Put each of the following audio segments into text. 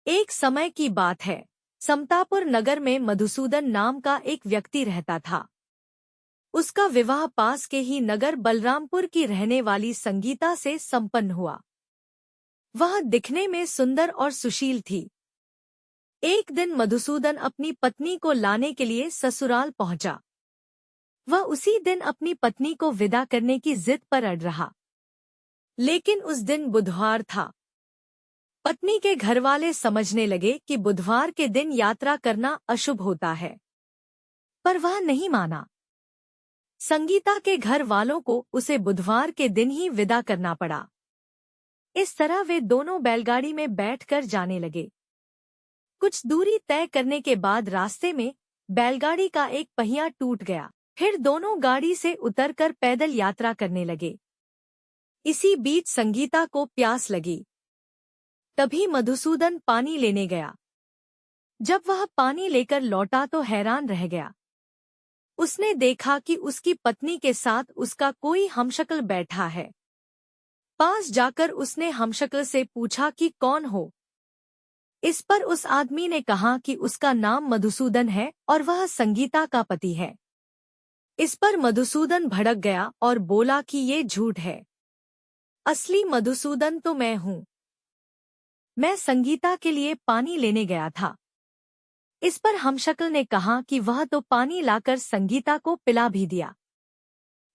एक समय की बात है। समतापुर नगर में मधुसूदन नाम का एक व्यक्ति रहता था। उसका विवाह पास के ही नगर बलरामपुर की रहने वाली संगीता से संपन्न हुआ। वह दिखने में सुंदर और सुशील थी। एक दिन मधुसूदन अपनी पत्नी को लाने के लिए ससुराल पहुंचा। वह उसी दिन अपनी पत्नी को विदा करने की जिद पर अड़ रहा। लेकिन उस दिन बुधवार था। पत्नी के घरवाले समझने लगे कि बुधवार के दिन यात्रा करना अशुभ होता है, पर वह नहीं माना। संगीता के घर वालों को उसे बुधवार के दिन ही विदा करना पड़ा। इस तरह वे दोनों बैलगाड़ी में बैठकर जाने लगे। कुछ दूरी तय करने के बाद रास्ते में बैलगाड़ी का एक पहिया टूट गया। फिर दोनों गाड़ी से उतरकर पैदल यात्रा करने लगे। इसी बीच संगीता को प्यास लगी। तभी मधुसूदन पानी लेने गया। जब वह पानी लेकर लौटा तो हैरान रह गया। उसने देखा कि उसकी पत्नी के साथ उसका कोई हमशक्ल बैठा है। पास जाकर उसने हमशक्ल से पूछा कि कौन हो। इस पर उस आदमी ने कहा कि उसका नाम मधुसूदन है और वह संगीता का पति है। इस पर मधुसूदन भड़क गया और बोला कि ये झूठ है। असली मधुसूदन तो मैं हूँ। मैं संगीता के लिए पानी लेने गया था। इस पर हमशक्ल ने कहा कि वह तो पानी लाकर संगीता को पिला भी दिया।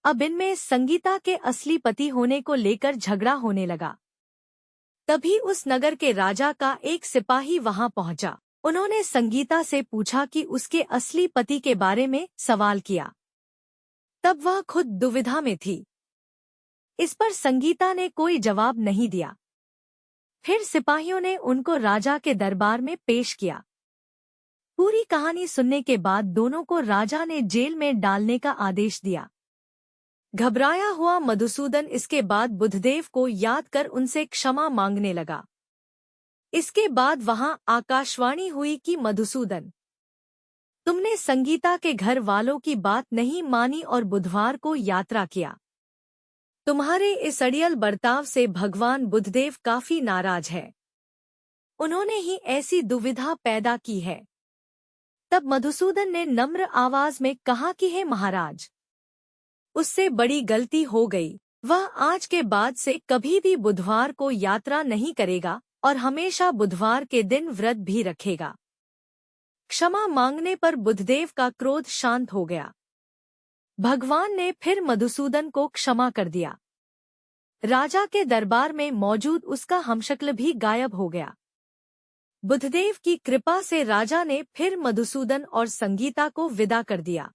अब इनमें संगीता के असली पति होने को लेकर झगड़ा होने लगा। तभी उस नगर के राजा का एक सिपाही वहां पहुंचा। उन्होंने संगीता से पूछा कि उसके असली पति के बारे में सवाल किया। तब वह खुद दुविधा में थी। इस पर संगीता ने कोई जवाब नहीं दिया। फिर सिपाहियों ने उनको राजा के दरबार में पेश किया। पूरी कहानी सुनने के बाद दोनों को राजा ने जेल में डालने का आदेश दिया। घबराया हुआ मधुसूदन इसके बाद बुधदेव को याद कर उनसे क्षमा मांगने लगा। इसके बाद वहां आकाशवाणी हुई कि मधुसूदन, तुमने संगीता के घर वालों की बात नहीं मानी और बुधवार को यात्रा किया। तुम्हारे इस अड़ियल बर्ताव से भगवान बुधदेव काफी नाराज है। उन्होंने ही ऐसी दुविधा पैदा की है। तब मधुसूदन ने नम्र आवाज में कहा कि हे महाराज, उससे बड़ी गलती हो गई। वह आज के बाद से कभी भी बुधवार को यात्रा नहीं करेगा और हमेशा बुधवार के दिन व्रत भी रखेगा। क्षमा मांगने पर बुधदेव का क्रोध शांत हो गया। भगवान ने फिर मधुसूदन को क्षमा कर दिया। राजा के दरबार में मौजूद उसका हमशक्ल भी गायब हो गया। बुधदेव की कृपा से राजा ने फिर मधुसूदन और संगीता को विदा कर दिया।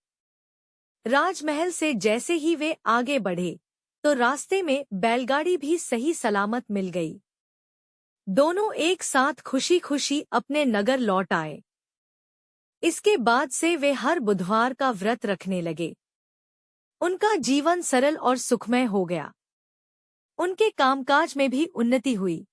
राजमहल से जैसे ही वे आगे बढ़े तो रास्ते में बैलगाड़ी भी सही सलामत मिल गई। दोनों एक साथ खुशी खुशी अपने नगर लौट आए। इसके बाद से वे हर बुधवार का व्रत रखने लगे। उनका जीवन सरल और सुखमय हो गया। उनके कामकाज में भी उन्नति हुई।